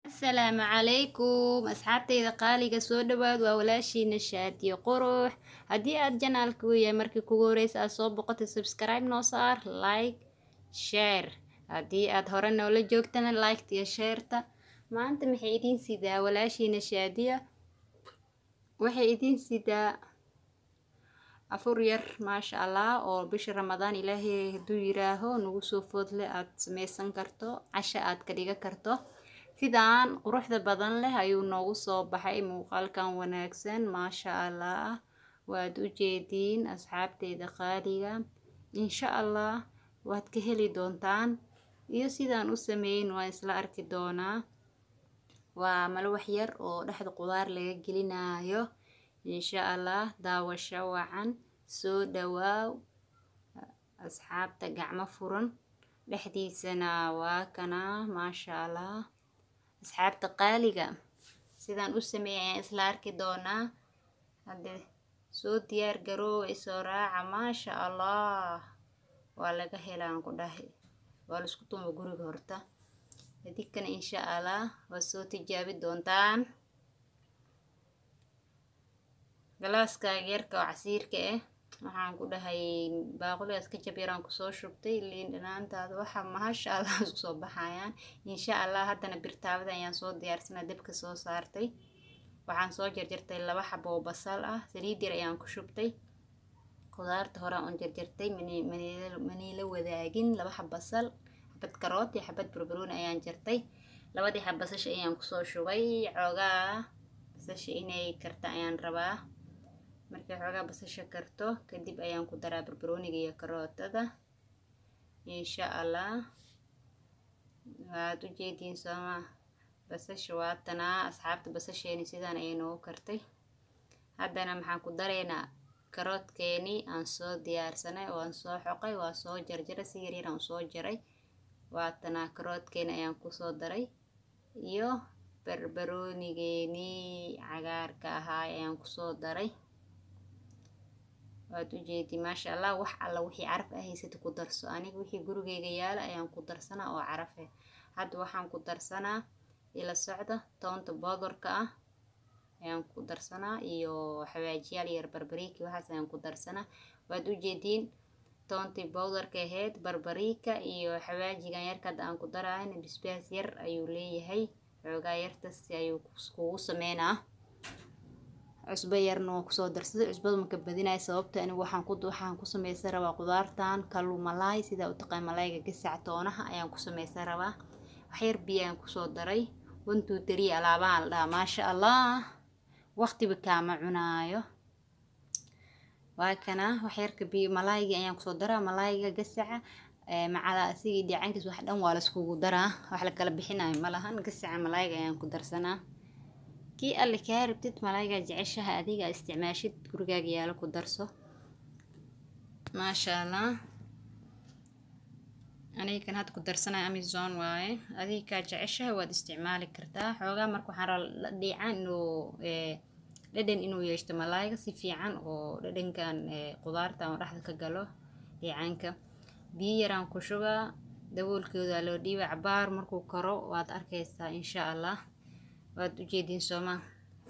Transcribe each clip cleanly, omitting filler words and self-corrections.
السلام عليكم أصحابتي qaaliga soo dhawaad waa walaashiina shaadiyo qurux haddii aad janaalka u yahay markii kugu horeysa aad soo boqotay subscribe noo saar like share haddii aad hore noola joogtana like iyo shareta maanta maxay idiin sidaa walaashiina shaadiyo waxay idiin sidaa afur yar maasha allah oo bisha ramadaan ilaahay hadduu yiraaho nagu soo foodle aad sameysan karto casha aad ka dhiga karto sidaan quruxda badan leh ayuu noogu soo baxay muuqaalkan wanaagsan maasha allah waad u jeediin asxaabteeda qaaliga insha allah waad ka heli doontaan iyo sidaan u sameeyn waan isla arki doonaa waa malawax yar oo dhexda qudaar laga gelinayo insha allah daawasho wacan soo dhawaaw asxaabta gacmo furan dhexdiisana waa kana maasha allah asxaabta qaaliga sidaan u sameeyay ayaan isla arki doonaa hadda soo diyaar garoow isoo raaca maasha allah waa laga helaan ku dhahay waa la isku tumo guriga horta hadikana insha allah waa soo tijaabi doontaan galaaska yarka oo casiirka waxaan ku dhahay baaquligaas ka jab yaraan kusoo shubtay liin dhanaantaada waxa maasha allah isku soo baxayaan insha allah haddana birtaawada ayaan soo diyaarsanaa dabka soo saartay waxaan soo jarjartay 2 xabo oo basal ah saliid yar ayaan ku shubtay qudaarta hore aan jarjartay mani la wadaagin 2 xabo basal xabad karoot iyo xabad barbarooni ayaan jartay labadii xabo basasha ayaan kusoo shubay xoogaa basasha inay karta ayaan rabaa markay xoogaa basasha karto kadib ayaan ku daraa barbarooniga iyo karootada insha allah waad u jeediin sooma basasha waa tanaa asxaabta basasheeni sidaan ayay noogu kartay haddana maxaan ku dareynaa karoodkeeni aan soo diyaarsanay oo aan soo xoqay waa soo jarjaray si yar yar aan soo jaray waa tanaa karoodkeeni ayaan ku soo daray iyo barbaroonigeeni cagaarka ahaa ayaan ku soo daray waad u jeedii maasha allah wax alla wixii caraf ah haysata ku darso aniga wixii gurigeyga yaala ayaan ku darsanaa oo caraf ah hadda waxaan ku darsanaa ila socda toonta boodorka ah ayaan ku darsanaa iyo xawaajiyaal yar barbariika waxaas ayaan ku darsanaa waad u jeediin toontii boodorka ahayd barbariika iyo xawaajigan yarka aan ku daraayn bisbaas yar ayuu leeyahay xoogaa yartaas ayuu kugu sameynaa cusbo yarna waan kusoo darsaday cusbada ma ka badinayo sababta anigu waxaan ku sameysan rabaa qudaartan kalluun malaay sida u taqaan malaayga gasac toonaha ayaan ku sameysan rabaa wax yar biyo ayaan kusoo daray 1 2 3 alaabaan la dhahaa maasha allah waqtiba kaama cunaayo waa kana wax yarka biyo malaayga ayaan kusoo daraa malaayga gasaca macala asigii dhicankiis wax dhan waa la iskugu daraa wax la kala bixinayo malahan gasaca malaayga ayaan ku darsanaa kii alle kaa rabtid malaayga jeceshaha adiga isticmaashid gurigaaga yaalo ku darso maasha allah aniga kan had ku darsanay Amazon waaye adiga ka jeceshaha waad isticmaali kartaa xoogaa marka waxaan rabaa dhiican inuu dhadhan inuu yeeshto malaayga si fiican oo dhadhankan qudaarta oo dhaxda ka galo dhiicanka biyo yaraan ku shubaa daboolkeeda loo dhiibaa cabaar markuu karo waad arkaysaa insha allah waad u jeediin sooma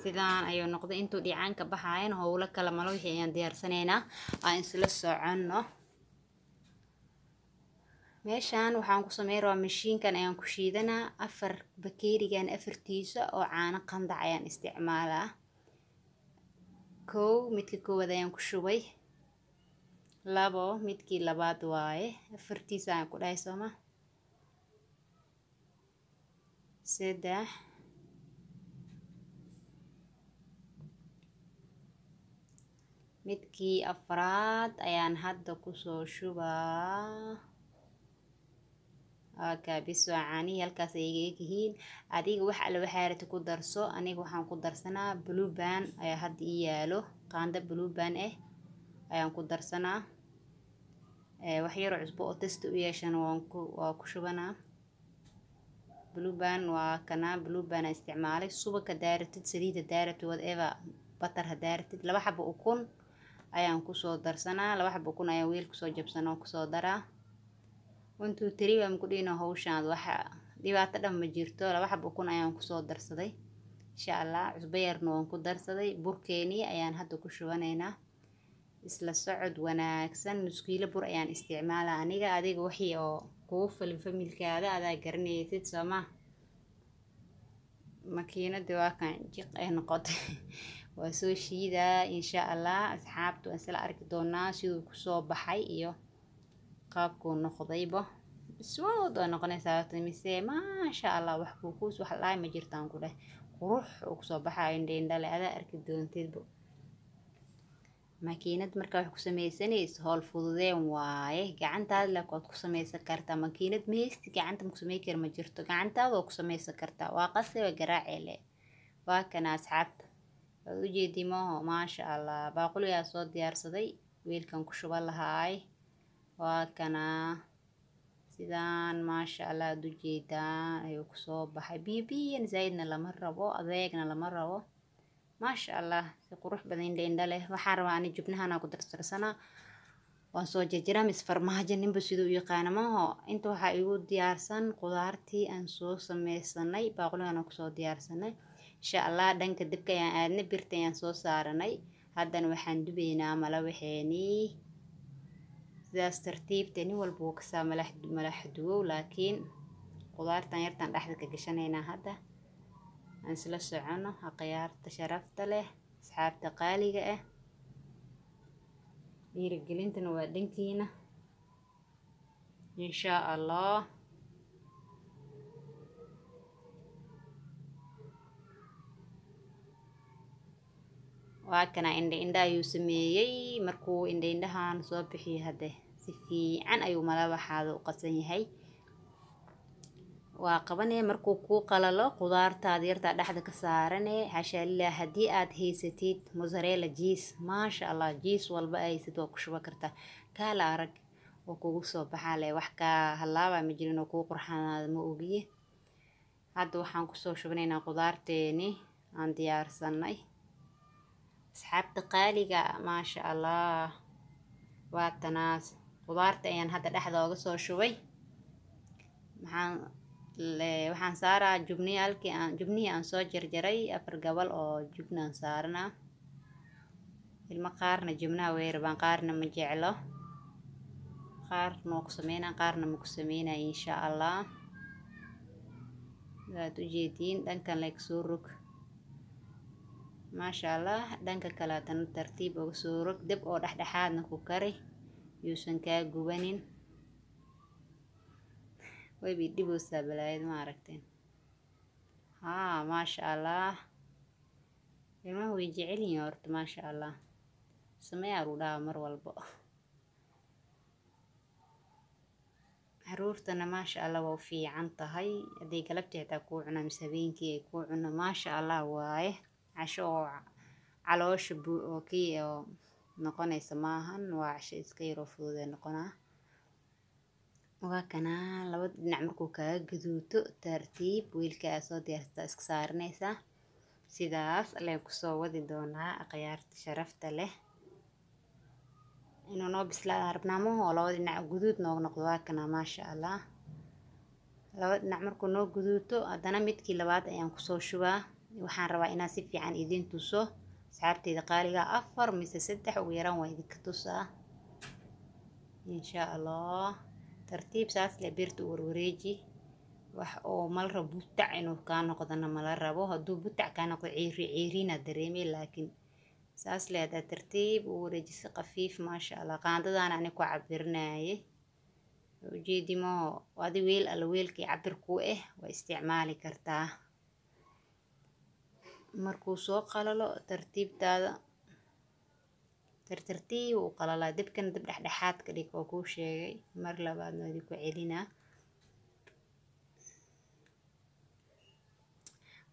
sidaan ayuu noqday intuu dhiicaanka baxaayeen howlo kala malo wixii ayaan diyaarsanaynaa aan isla soconno meeshaan waxaan ku sameyn rabaa mashiinkan ayaan ku shiidanaa 4 bakeerigan 4tiisa oo caano qandac ayaan isticmaalaa midka koowaad ayaan ku shubay 2 midkii labaad waaye 4tiisa ayaan ku dhahay sooma 3 midkii afraad ayaan hadda kusoo shubaa kaabiso caani halkaas ay yihiin adiga wax alla waxa aad ku darso aniga waxaan ku darsanaa blue band ayaa hadda ii yaalo qaanda blue band ayaan ku darsanaa wax yar cusbo oo test u yeeshan waa ku shubanaa blue band waa kana blue band isticmaalay subaka daaratid saliida daaratid whatever butter daaratid 2 xabo ukun ayaan ku soo darsanaa 2 xabo ukun ayaan weel ku soo jabsanaa ku soo daraa 1 2 3 waan ku dhino hawshan waxa dhibaato dhan ma jirto. Laba xabo ukun ayaan kusoo darsaday insha Allah. Cusbo yarna waan ku darsaday. Burkeeni ayaan hadda ku shubanaynaa. isla socod wanaagsan. nus kiilo bur ayaan isticmaalaa aniga. adiga wixii oo kugu filan familkaada adaa garanaysid sooma. makiinada waa kan jiq ay noqotay waa soo shiidaa insha Allah. asxaabtu waan isla arki doonaa siduu kusoo baxay iyo qaabkuu noqdayba. iswood waa noqonaysaa mise maasha Allah. wax kuus wax laay ma jirtaan ku leh qurux oo kusoo baxayo indha leh adaa arki doontidba. makiinad marka wax ku samaysanayso howl fududeen waaye. gacantaada leh waad ku samaysan kartaa. makiinad meesti gacanta ma ku samayn kar ma jirto. gacantaada waa ku samaysan kartaa. waa qasi waa garaacele. waa kana asxaabta waad u jeedimaho maasha Allah. baaquligaa soo diyaarsaday weelkan ku shuban lahaay. waa kana sidaan maasha Allah aad u jeedaan ayuu kusoo baxay. biyo zaidna lama rabo adeegna lama rabo. maasha Allah si qurux badan indha leh. waxaan rabaa ani jubnahan ku darsarsana. waan soo jarjaraa mis farmaajo ninba siduu u yaqaan maaho. inta waxaa igu diyaarsan qudaartii aan soo sameysanay. baaquligan ku soo diyaarsanay insha Allah. dhanka dibka ayaan aadna birta ayaan soo saaranay. haddana waxaan dubaynaa malawaxeeni. sidaas tartiibta nin walba wuu kasaa malax duwow. laakiin qudaartan yartan dhexda ka gashanaynaa hadda. aan isla socono akhyaarta sharafta leh asxaabta qaaliga ah. dhiirigelintana waa dhankiina insha Allah. waa kana indha ayuu sameeyey. markuu indhahan soo bixiyo hadde si fiican ayuu malawaxaada u qasan yahay. waa qabanee markuu ku qalalo qudaartaada yarta dhexda ka saarane. xasha lillah haddii aad haysatid mozzarella cheese maasha Allah cheese walba haysid waa ku shuba kartaa. kaala arag oo kugu soo baxaa leh wax ka halaaba ma jirin oo kugu qurxanaada ma ogiye. hadda waxaan kusoo shubanaynaa qudaarteeni aan diyaarsanay. asxaabta qaaliga maasha Allah. waa tanaas qudaarta ayaan hadda dhexda uga soo shubay. waxaan saaraa jubnihii aan soo jarjaray 4 gabal oo jubnaan saarnaa. ilma qaarna jubnaha way rabaan qaarna ma jeclo. qaarna waa ku sameynaa qaarna ma ku sameynaa insha Allah. waad u jeediin dhankan leeg soo rog maasha Allah. dhanka kale haddana tartiib uga soo rog. dab oo dhexdhexaadna ku kari yuusan kaa gubanin. way bidiboosaa balaayad ma aragteen. maasha Allah. ilmaha way jecel yihiin horta maasha Allah. sameeyaa lagu dhahaa mar walbo. caruurtana maasha Allah waa u fiican tahay. hadday galabtii xitaa kuu cunaa mise habeenkii ay kuu cunaa maasha Allah waaye. casho oo caloosha oo kii oo noqonaysa maahan. waa casho iska yaroo fududee noqonaa. waa kana labada dhinac markuu kaaga gaduuto tartiib weelka aad soo diyaarsata iska saaranaysaa. sidaas ayaan kusoo wadi doonaa akhyaarta sharafta leh. inuu noo bislaada rabnaa maaho oo labada dhinac guduud nooga noqdo. waa kana maasha Allah. labada dhinac markuu noo guduuto haddana midkii labaad ayaan kusoo shubaa. waxaan rabaa inaan si fiican idin tuso asxaabteyda qaaliga. 4 mise 3 ugu yaraan waa idinka tusaa insha Allah. tartiib saas le birta u warwareeji. wax oo mal rabo butac inuu kaa noqdana mala rabo. hadduu butac kaa noqdo ciiriina dareemay. laakiin saas le haddaa tartiib u wareejisa qafiif maasha Allah. qaandadaan ani ku cabirnaaye ujeedimo. adi weel alla weelkii cabir ku waa isticmaali kartaa. markuu soo qalalo tartiibtaada tartiib u qalalaa. dibkan dib dhexdhexaad ka dhig oo kuu sheegay. mar labaadna waa ku celinaa.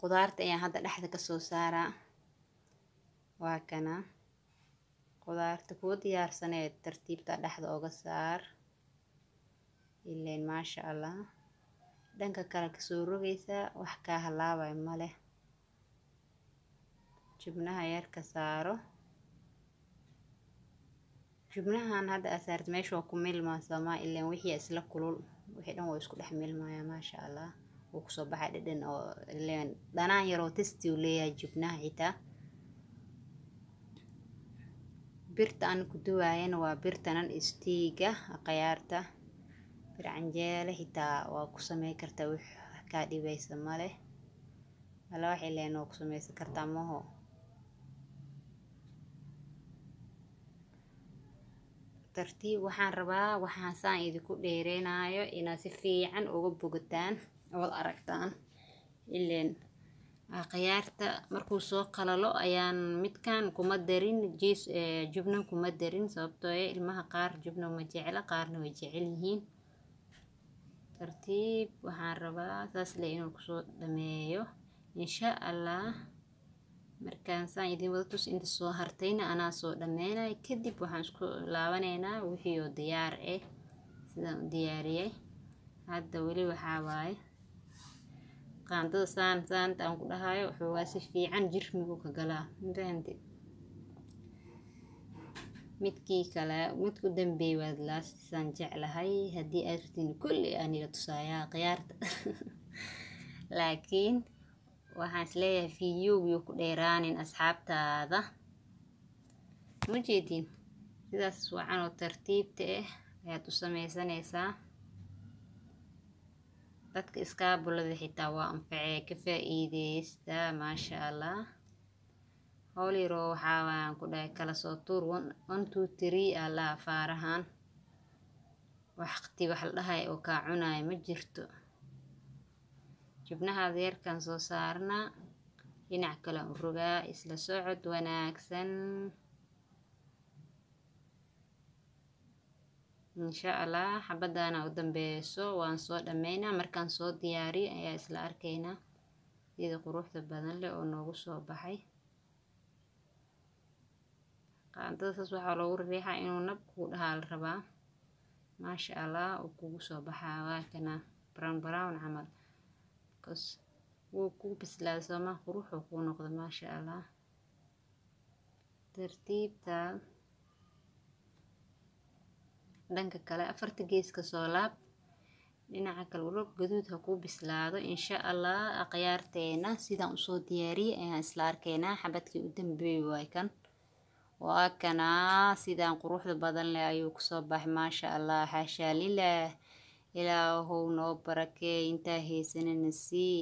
qudaarta ayaan hadda dhexda ka soo saaraa. waa kana qudaarta kuu diyaarsaneed tartiibta dhexda uga saar. ileen maasha Allah. dhanka kale ka soo rogaysaa wax ka halaabay ma leh. jubnaha yar ka saaro. jubnahan hadda asaart meesha waa ku milmaa sama ileen wixii isla kulul wixii dhan waa isku dhex milmaya maasha Allah. kusoo baxay dhadhan oo leen dhanaan yaroo testi u leeyahay jubnaha xitaa. birta aan ku duwaayana waa birtanan istiiga qayaarta. bir canjeele xitaa waa ku sameyn kartaa wax ka dhibaysa male wala wax ileen oo ku sameysan kartaa maho. tartiib waxaan rabaa waxaan saan idinku dheereenaayo inaad si fiican uga bogataan oo aragtaan ileen qayaarta markuu soo qalalo ayaan midkaan kuma darin jubna kuma darin sababtoo ah ilmaha qaar jubna ma jecla qaarna way jecel yihiin. tartiib waxaan rabaa saas le inuu kusoo dhameeyo insha Allah. markaan saan idin wada tus inta soo hartayna anaa soo dhameynay kadib waxaan isku laabaneynaa wixii oo diyaar ah sidaan u diyaariyay. hadda weli waxaa waaye qaandada saanta aan ku dhahayo wuxuu waa si fiican jirmigu ka galaa intaanti. midkii kale midku dambeey waad laasaan jeclahay haddii aad rabtiin kulli aan ila tusaaya qayaarta laakiin waxaan isleeyahay fiidiyowga ku dheeraanin asxaabtaada ma jeedin sidaas wacan oo tartiibta ah ayaad u sameysanaysaa. dadka iskaabulada xitaa waa anfacee ka faa'iideysta maasha Allah. howl yaroo waxaa waan ku dhahay kala soo tuur 1 2 3 Allah faarahan waqti wax la dhahay oo ka cunaay ma jirto. jubnaha deerkan soo saarna dhinac kale u rogaa isla socod wanaagsan insha Allah. xabadana u dambeeyso waan soo dhameynaa markaan soo diyaariyo ayaa isla arkaynaa sida quruxda badan leh oo noogu soo baxay. qaandadaas waxaa loogu riixaa inuu nab ku dhahaa la rabaa maasha Allah oo kugu soo baxaa waa kana brown camal kas wuu ku bislaaday sama quruxu ku noqdo maasha Allah. tartiibta dhanka kale afarta gees ka soo laab dhinaca kale urug gaduud ha ku bislaado insha Allah. qayaarteena sidaan u soo diyaariyay ayaan isla arkaynaa xabadkii u dambeeyay waa kan waa kana sidaan quruxda badan leh ayuu ku soo baxay maasha Allah. xaasha lillaah ilaahu noo barakee inta haysanana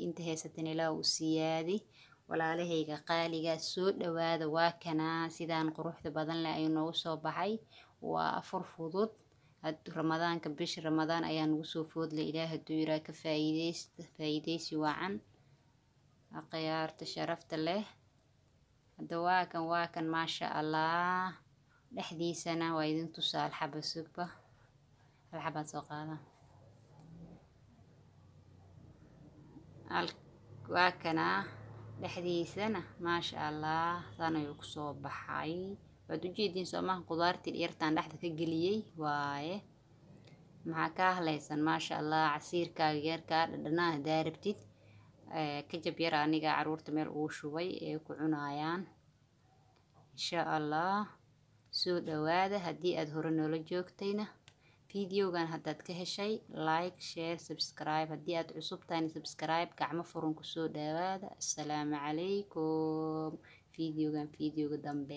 inta haysatan ilaahu u siyaadi. walaalahayga qaaliga soo dhawaada waa kana sidaan quruxda badan leh ayuu noogu soo baxay. waa afur fudud ramadaanka bisha ramadaan ayaa nagu soo foodlay ilaahay haduu yaraa ka faa'iideysi wacan qayaarta sharafta leh. hadda waa kan maasha Allah. dhexdiisana waa idin tusaal xaba suba hal xabaan soo qaada waa kana dhexdiisana maasha Allah saan ayuu ku soo baxay. waad u jeedin soomaha qudaartii yartaan dhexda ka geliyay waaye maxaa ka hadlaysan maasha Allah. casiirkaaga yarka dhadhanaa hadaa rabtid ka jab yar aniga caruurta meel ugu shubay ee ku cunayaan insha Allah. soo dhawaada haddii aad hore noola joogtayna fiidiyowgan haddaad ka heshay like share subscribe haddii aad cusub tahayna subscribe gacmo furan ku soo dhawaada. assalaamu calaykum. fiidiyowga dambe